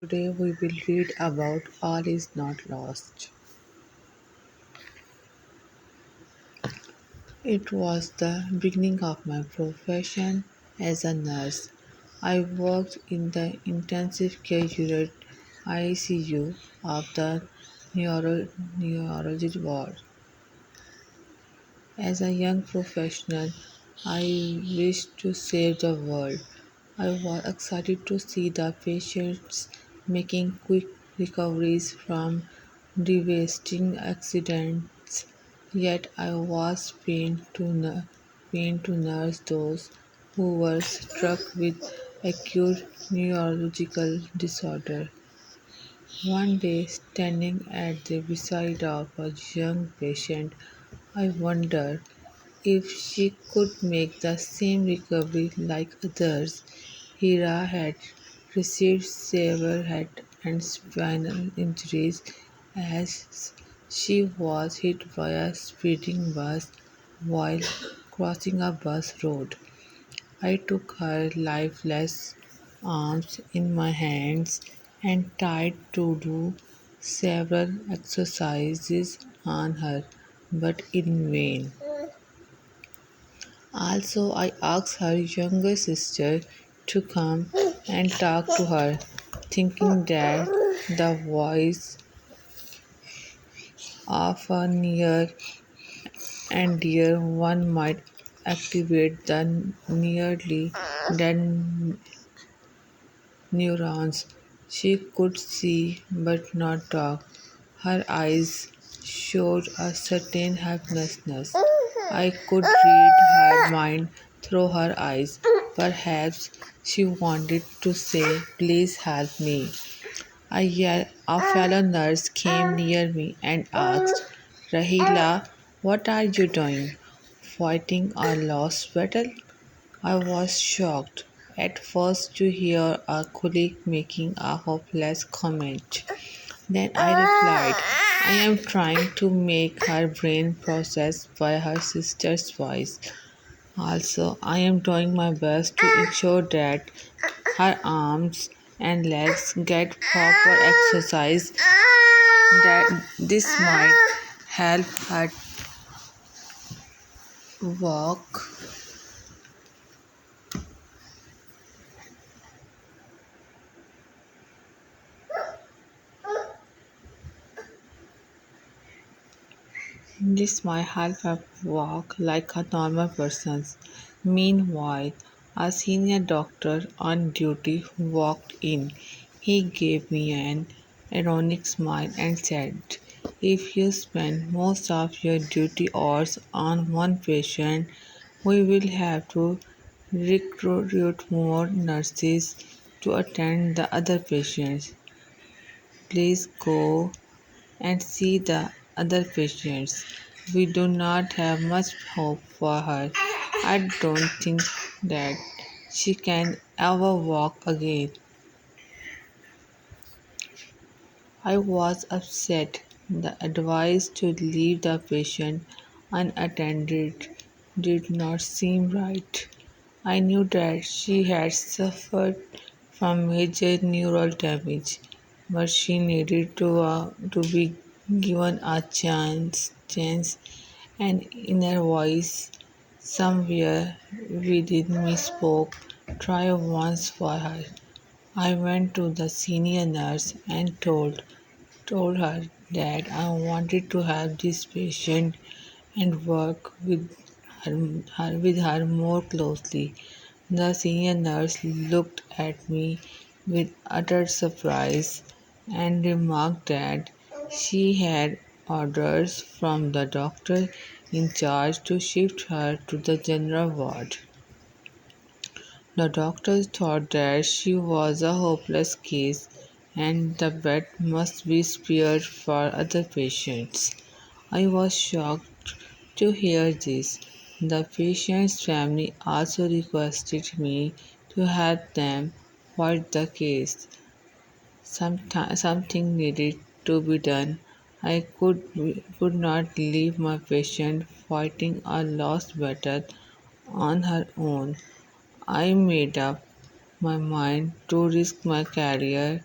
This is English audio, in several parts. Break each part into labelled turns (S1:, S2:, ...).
S1: Today we will read about All Is Not Lost. It was the beginning of my profession as a nurse. I worked in the intensive care unit ICU of the neurology ward. As a young professional, I wished to save the world. I was excited to see the patients making quick recoveries from devastating accidents, yet I was pained to nurse those who were struck with acute neurological disorder. One day, standing at the bedside of a young patient, I wondered if she could make the same recovery like others. Hira had received severe head and spinal injuries as she was hit by a speeding bus while crossing a bus road. I took her lifeless arms in my hands and tried to do several exercises on her, but in vain. Also, I asked her younger sister to come and talk to her, thinking that the voice of a near and dear one might activate the nearly dead neurons. She could see but not talk. Her eyes showed a certain helplessness. I could read her mind through her eyes. Perhaps she wanted to say, "Please help me." A fellow nurse came near me and asked, "Rahila, what are you doing? Fighting a lost battle?" I was shocked at first to hear a colleague making a hopeless comment. Then I replied, "I am trying to make her brain process by her sister's voice. Also, I am doing my best to ensure that her arms and legs get proper exercise, that this might help her walk." This might help her walk like a normal person. Meanwhile, a senior doctor on duty walked in. He gave me an ironic smile and said, "If you spend most of your duty hours on one patient, we will have to recruit more nurses to attend the other patients. Please go and see the other patients. We do not have much hope for her. I don't think that she can ever walk again." I was upset. The advice to leave the patient unattended did not seem right. I knew that she had suffered from major neural damage, but she needed to be given a chance. An inner voice somewhere within me spoke, "Try once for her." I went to the senior nurse and told her that I wanted to help this patient and work with her more closely. The senior nurse looked at me with utter surprise and remarked that she had orders from the doctor in charge to shift her to the general ward. The doctors thought that she was a hopeless case and the bed must be spared for other patients. I was shocked to hear this. The patient's family also requested me to help them fight the case. Something needed to be done. I could not leave my patient fighting a lost battle on her own. I made up my mind to risk my career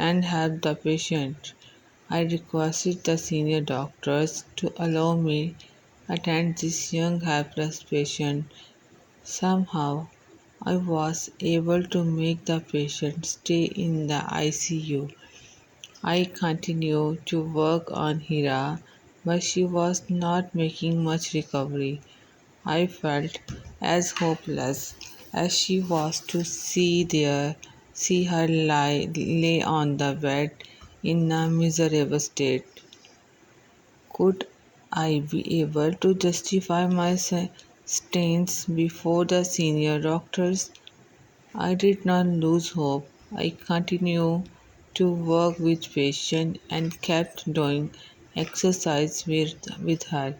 S1: and help the patient. I requested the senior doctors to allow me attend this young helpless patient. Somehow I was able to make the patient stay in the ICU. I continued to work on Hira, but she was not making much recovery. I felt as hopeless as she was to see her lay on the bed in a miserable state. Could I be able to justify my stains before the senior doctors? I did not lose hope. I continued to work with patience and kept doing exercise with her.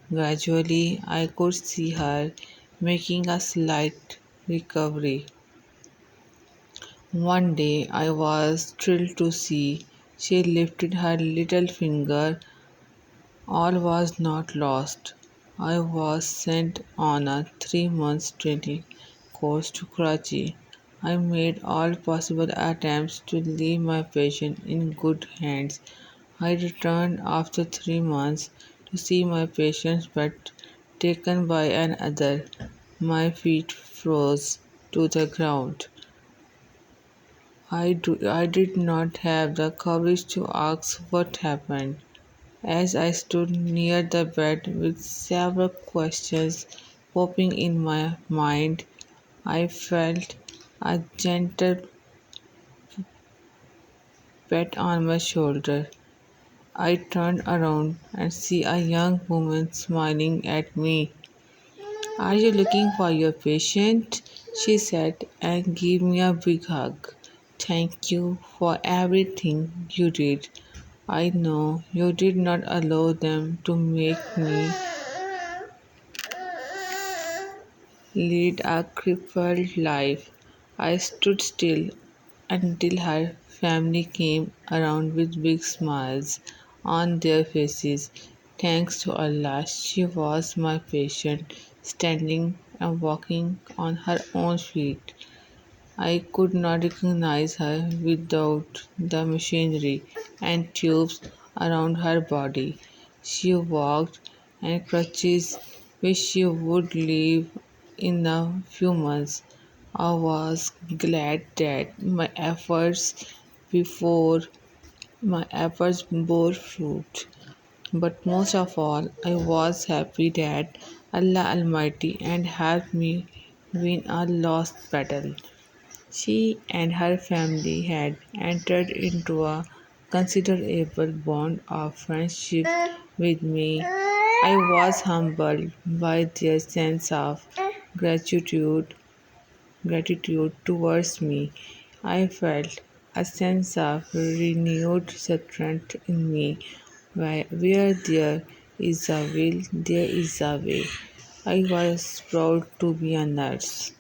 S1: Gradually, I could see her making a slight recovery. One day, I was thrilled to see she lifted her little finger. All was not lost. I was sent on a 3 month training course to Karachi. I made all possible attempts to leave my patient in good hands. I returned after 3 months to see my patient's bed taken by another. My feet froze to the ground. I did not have the courage to ask what happened. As I stood near the bed with several questions popping in my mind, I felt a gentle pat on my shoulder. I turned around and see a young woman smiling at me. "Are you looking for your patient?" she said and gave me a big hug. "Thank you for everything you did. I know you did not allow them to make me lead a crippled life." I stood still until her family came around with big smiles on their faces. Thanks to Allah, she was my patient, standing and walking on her own feet. I could not recognize her without the machinery and tubes around her body. She walked and crutches which she would leave in a few months. I was glad that before my efforts bore fruit. But most of all, I was happy that Allah Almighty had helped me win a lost battle. She and her family had entered into a considerable bond of friendship with me. I was humbled by their sense of gratitude gratitude towards me. I felt a sense of renewed strength in me. Where there is a will, there is a way. I was proud to be a nurse.